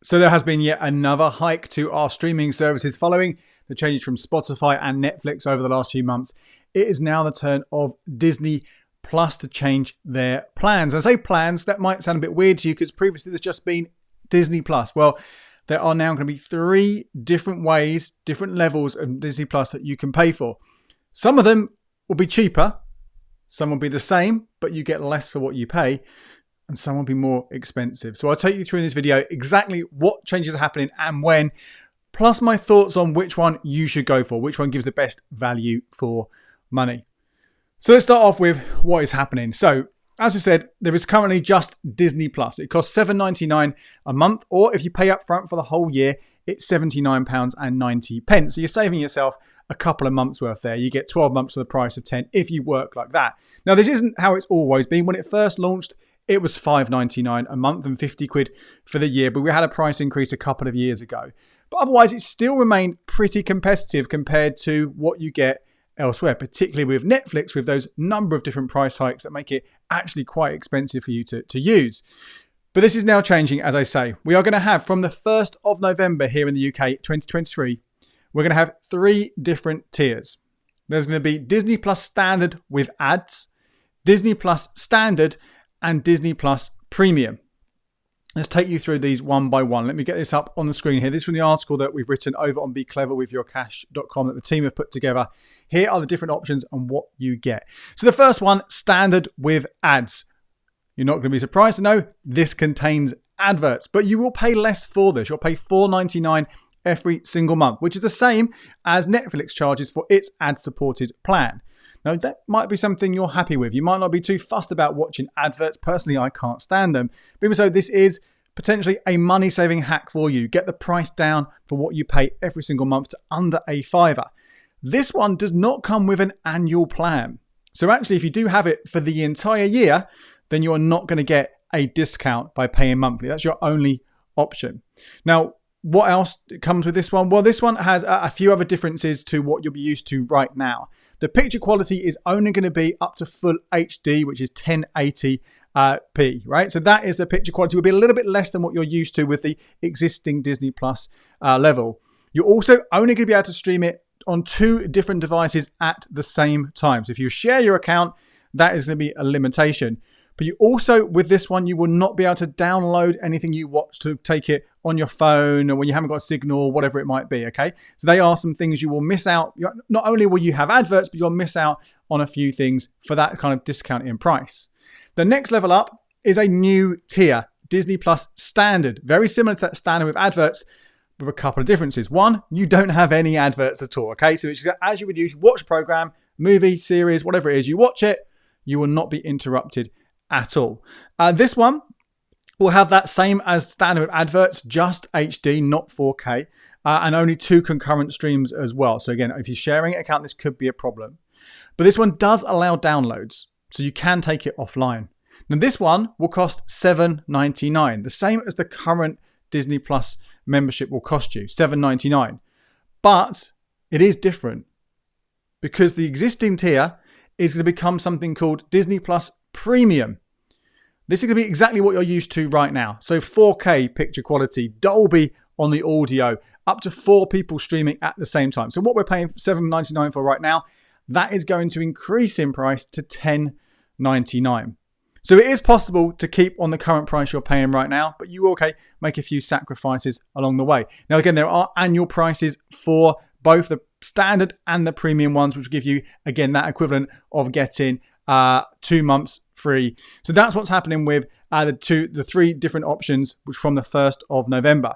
So there has been yet another hike to our streaming services following the changes from Spotify and Netflix over the last few months. It is now the turn of Disney+ to change their plans. I say plans, that might sound a bit weird to you because previously there's just been Disney+. Well, there are now going to be 3 different ways, different levels of Disney+ that you can pay for. Some of them will be cheaper, some will be the same, but you get less for what you pay, and some will be more expensive. So I'll take you through in this video exactly what changes are happening and when, plus my thoughts on which one you should go for, which one gives the best value for money. So let's start off with what is happening. So as I said, there is currently just Disney+. It costs $7.99 a month, or if you pay up front for the whole year, it's £79.90. So you're saving yourself a couple of months worth there. You get 12 months for the price of 10 if you work like that. Now, this isn't how it's always been. When it first launched, it was $5.99 a month and 50 quid for the year, but we had a price increase a couple of years ago. But otherwise, it still remained pretty competitive compared to what you get elsewhere, particularly with Netflix, with those number of different price hikes that make it actually quite expensive for you to use. But this is now changing, as I say. We are going to have, from the 1st of November here in the UK, 2023, we're going to have 3 different tiers. There's going to be Disney+ Standard with ads, Disney+ Standard, and Disney+ Premium. Let's take you through these one by one. Let me get this up on the screen here. This is from the article that we've written over on becleverwithyourcash.com that the team have put together. Here are the different options and what you get. So the first one, Standard with ads. You're not going to be surprised to know this contains adverts, but you will pay less for this. You'll pay $4.99 every single month, which is the same as Netflix charges for its ad-supported plan. Now, that might be something you're happy with. You might not be too fussed about watching adverts. Personally, I can't stand them. But even so, this is potentially a money-saving hack for you. Get the price down for what you pay every single month to under a $5. This one does not come with an annual plan. So actually, if you do have it for the entire year, then you are not going to get a discount by paying monthly. That's your only option. Now, what else comes with this one? Well, this one has a few other differences to what you'll be used to right now. The picture quality is only going to be up to full HD, which is 1080p, right? So that is the picture quality. It will be a little bit less than what you're used to with the existing Disney+ level. You're also only going to be able to stream it on 2 different devices at the same time. So if you share your account, that is going to be a limitation. But you also, with this one, you will not be able to download anything you watch to take it on your phone or when you haven't got a signal or whatever it might be, okay? So they are some things you will miss out. Not only will you have adverts, but you'll miss out on a few things for that kind of discount in price. The next level up is a new tier, Disney+ Standard. Very similar to that Standard with adverts, with a couple of differences. One, you don't have any adverts at all, okay? So it's as you would use, watch a program, movie, series, whatever it is, you watch it, you will not be interrupted at all. This one will have that same as Standard with adverts, just HD, not 4K, and only 2 concurrent streams as well. So again, if you're sharing an account, this could be a problem. But this one does allow downloads, so you can take it offline. Now this one will cost $7.99, the same as the current Disney+ membership will cost you, $7.99. But it is different because the existing tier is going to become something called Disney+ Premium. This is going to be exactly what you're used to right now. So 4K picture quality, Dolby on the audio, up to 4 people streaming at the same time. So what we're paying $7.99 for right now, that is going to increase in price to $10.99. So it is possible to keep on the current price you're paying right now, but you will make a few sacrifices along the way. Now, again, there are annual prices for both the standard and the premium ones, which give you, again, that equivalent of getting 2 months free. So that's what's happening with the 3 different options, which from the 1st of November.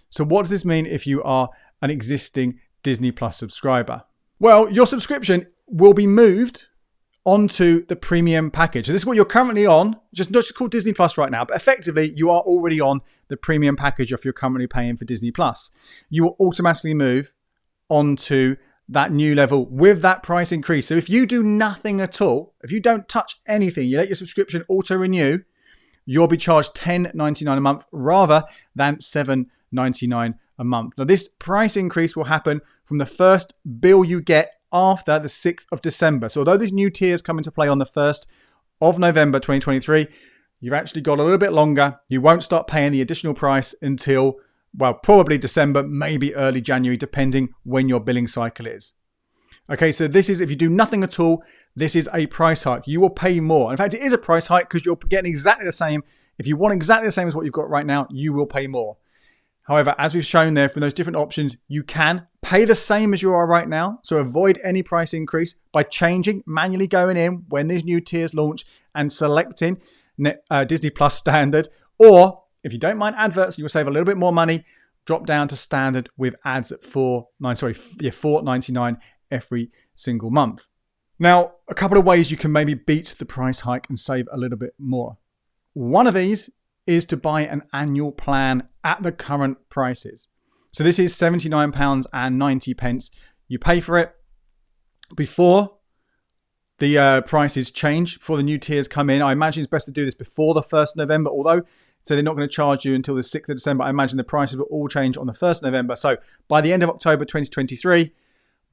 So what does this mean if you are an existing Disney+ subscriber? Well, your subscription will be moved onto the premium package. So this is what you're currently on, just not just called Disney+ right now, but effectively you are already on the premium package if you're currently paying for Disney+. You will automatically move onto that new level with that price increase. So if you do nothing at all, if you don't touch anything, you let your subscription auto-renew, you'll be charged $10.99 a month rather than $7.99 a month. Now this price increase will happen from the first bill you get after the 6th of December. So although these new tiers come into play on the 1st of November 2023, you've actually got a little bit longer. You won't start paying the additional price until, well, probably December, maybe early January, depending when your billing cycle is. Okay, so this is, if you do nothing at all, this is a price hike. You will pay more. In fact, it is a price hike because you're getting exactly the same. If you want exactly the same as what you've got right now, you will pay more. However, as we've shown there from those different options, you can pay the same as you are right now. So avoid any price increase by changing, manually going in when these new tiers launch and selecting Disney Plus standard. Or if you don't mind adverts, you will save a little bit more money. Drop down to standard with ads at $4.99 every single month. Now, a couple of ways you can maybe beat the price hike and save a little bit more. One of these is to buy an annual plan at the current prices. So this is £79.90. You pay for it before the prices change, before the new tiers come in. I imagine it's best to do this before the 1st of November, although so they're not going to charge you until the 6th of December. I imagine the prices will all change on the 1st of November. So by the end of October 2023,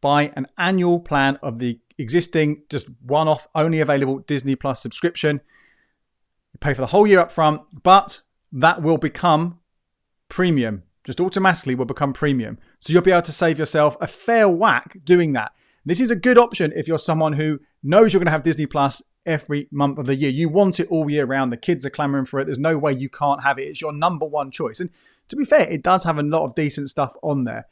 buy an annual plan of the existing, just one-off, only available Disney Plus subscription. You pay for the whole year up front, but that will become premium. Just automatically will become premium. So you'll be able to save yourself a fair whack doing that. This is a good option if you're someone who knows you're going to have Disney Plus every month of the year. You want it all year round. The kids are clamoring for it. There's no way you can't have it. It's your number one choice. And to be fair, it does have a lot of decent stuff on there.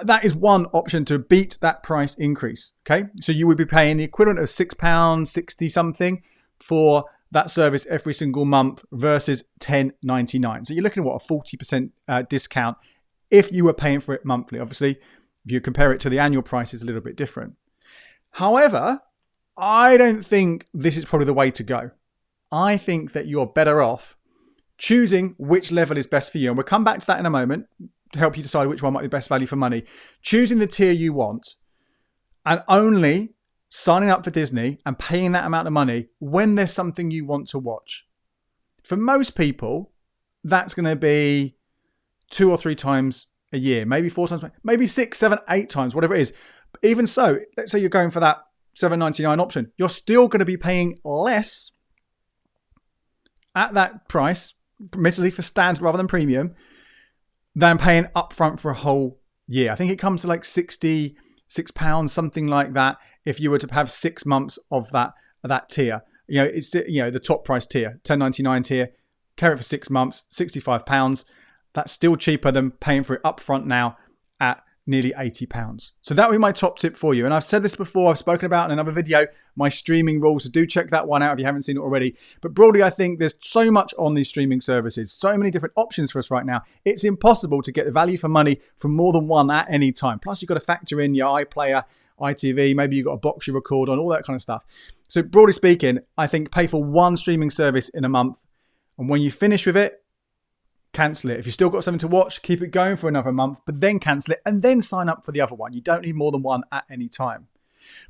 That is one option to beat that price increase. Okay, so you would be paying the equivalent of £6.60 something for that service every single month versus $10.99. So you're looking at what, a 40% discount if you were paying for it monthly. Obviously, if you compare it to the annual price, it's a little bit different. However, I don't think this is probably the way to go. I think that you're better off choosing which level is best for you. And we'll come back to that in a moment to help you decide which one might be best value for money. Choosing the tier you want and only signing up for Disney and paying that amount of money when there's something you want to watch. For most people, that's going to be 2 or 3 times a year, maybe 4 times, maybe 6, 7, 8 times, whatever it is. But even so, let's say you're going for that $7.99 option, you're still going to be paying less at that price, admittedly for standard rather than premium, than paying upfront for a whole year. I think it comes to like £66, something like that, if you were to have 6 months of that tier. You know, it's, you know, the top price tier, $10.99 tier, carry it for 6 months, £65. That's still cheaper than paying for it upfront now at nearly £80. So that would be my top tip for you. And I've said this before, I've spoken about in another video, my streaming rules. So do check that one out if you haven't seen it already. But broadly, I think there's so much on these streaming services, so many different options for us right now. It's impossible to get the value for money from more than one at any time. Plus, you've got to factor in your iPlayer, ITV, maybe you've got a box you record on, all that kind of stuff. So broadly speaking, I think pay for one streaming service in a month. And when you finish with it, cancel it. If you've still got something to watch, keep it going for another month, but then cancel it and then sign up for the other one. You don't need more than one at any time.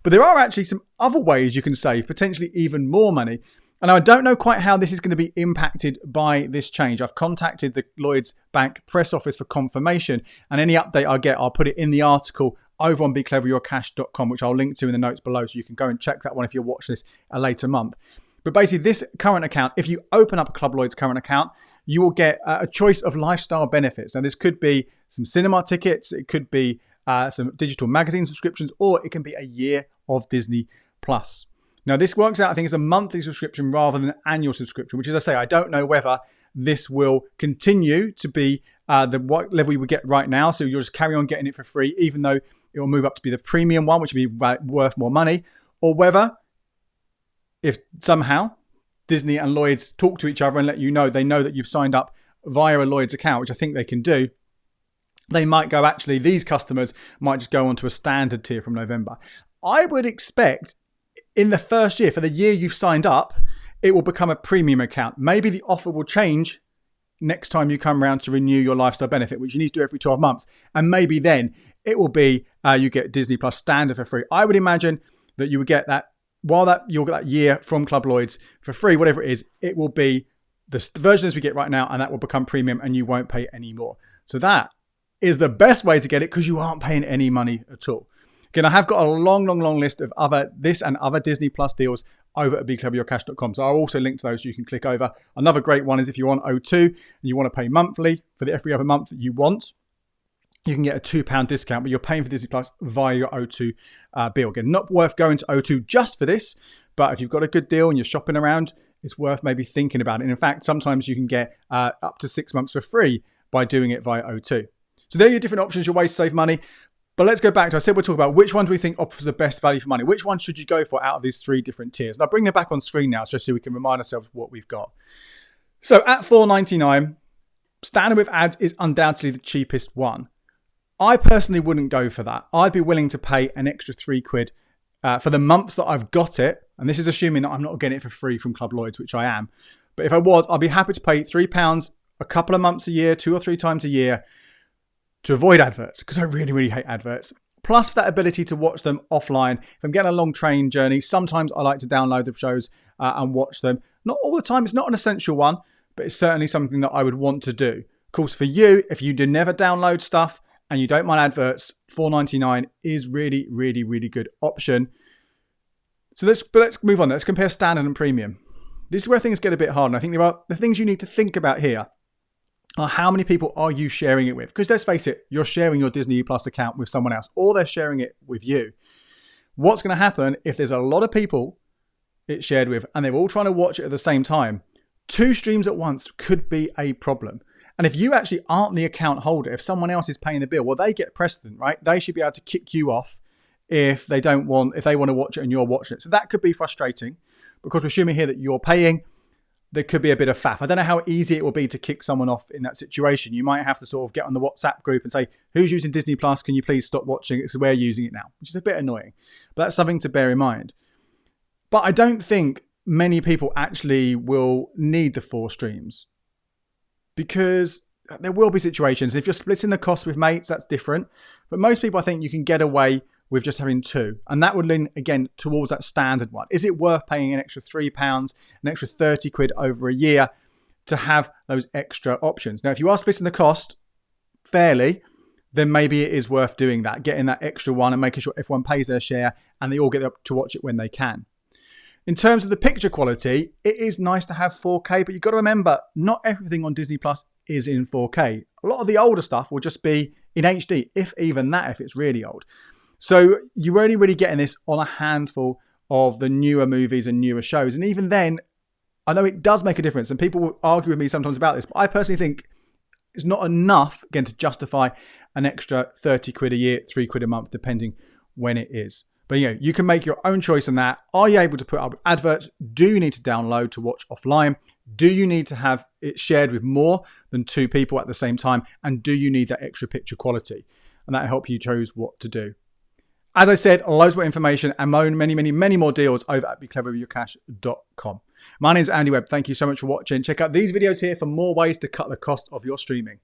But there are actually some other ways you can save potentially even more money. And I don't know quite how this is going to be impacted by this change. I've contacted the Lloyds Bank press office for confirmation, and any update I get, I'll put it in the article over on becleveryourcash.com, which I'll link to in the notes below, so you can go and check that one if you're watching this a later month. But basically, this current account, if you open up a Club Lloyds current account, you will get a choice of lifestyle benefits. Now, this could be some cinema tickets, it could be some digital magazine subscriptions, or it can be a year of Disney Plus. Now, this works out, I think, as a monthly subscription rather than an annual subscription, which, as I say, I don't know whether this will continue to be the level you would get right now. So you'll just carry on getting it for free, even though it will move up to be the premium one, which will be worth more money, or whether if somehow Disney and Lloyds talk to each other and let you know, they know that you've signed up via a Lloyds account, which I think they can do, they might go, actually, these customers might just go onto a standard tier from November. I would expect in the first year, for the year you've signed up, it will become a premium account. Maybe the offer will change next time you come around to renew your lifestyle benefit, which you need to do every 12 months. And maybe then it will be you get Disney Plus standard for free. I would imagine that you would get that, while that you'll get that year from Club Lloyds for free, whatever it is, it will be the version as we get right now, and that will become premium and you won't pay any more. So that is the best way to get it because you aren't paying any money at all. Again, I have got a long list of this and other Disney Plus deals over at becleveryourcash.com. So I'll also link to those you can click over. Another great one is if you're on O2 and you want to pay monthly for every other month that you want, you can get a £2 discount, but you're paying for Disney Plus via your O2 bill. Again, not worth going to O2 just for this, but if you've got a good deal and you're shopping around, it's worth maybe thinking about it. And in fact, sometimes you can get up to 6 months for free by doing it via O2. So there are your different options, your ways to save money. But let's go back to, I said we'll talk about which one do we think offers the best value for money? Which one should you go for out of these 3 different tiers? And I'll bring them back on screen now just so we can remind ourselves what we've got. So at $4.99, standard with ads is undoubtedly the cheapest one. I personally wouldn't go for that. I'd be willing to pay an extra £3 for the month that I've got it. And this is assuming that I'm not getting it for free from Club Lloyd's, which I am. But if I was, I'd be happy to pay £3 a couple of months a year, 2 or 3 times a year, to avoid adverts, because I really hate adverts. Plus that ability to watch them offline. If I'm getting a long train journey, sometimes I like to download the shows and watch them. Not all the time, it's not an essential one, but it's certainly something that I would want to do. Of course, for you, if you do never download stuff and you don't mind adverts, $4.99 is really good option. So let's move on. Let's compare standard and premium. This is where things get a bit hard. And I think there are the things you need to think about here are how many people are you sharing it with? Because let's face it, you're sharing your Disney Plus account with someone else, or they're sharing it with you. What's going to happen if there's a lot of people it's shared with and they're all trying to watch it at the same time? 2 streams at once could be a problem. And if you actually aren't the account holder, if someone else is paying the bill, well, they get precedent, right? They should be able to kick you off if they want to watch it and you're watching it. So that could be frustrating, because we're assuming here that you're paying. There could be a bit of faff. I don't know how easy it will be to kick someone off in that situation. You might have to sort of get on the WhatsApp group and say, who's using Disney Plus? Can you please stop watching it because we're using it now? Which is a bit annoying, but that's something to bear in mind. But I don't think many people actually will need the 4 streams, because there will be situations. If you're splitting the cost with mates, that's different. But most people, I think you can get away with just having 2. And that would lean, again, towards that standard one. Is it worth paying an extra £3, an extra £30 over a year to have those extra options? Now, if you are splitting the cost fairly, then maybe it is worth doing that, getting that extra one and making sure everyone pays their share and they all get to watch it when they can. In terms of the picture quality, it is nice to have 4K, but you've got to remember, not everything on Disney Plus is in 4K. A lot of the older stuff will just be in HD, if even that, if it's really old. So you're only really getting this on a handful of the newer movies and newer shows. And even then, I know it does make a difference. And people will argue with me sometimes about this, but I personally think it's not enough, again, to justify an extra £30 a year, £3 a month, depending when it is. But you can make your own choice on that. Are you able to put up adverts? Do you need to download to watch offline? Do you need to have it shared with more than 2 people at the same time? And do you need that extra picture quality? And that'll help you choose what to do. As I said, loads more information and many more deals over at becleveryourcash.com. My name is Andy Webb. Thank you so much for watching. Check out these videos here for more ways to cut the cost of your streaming.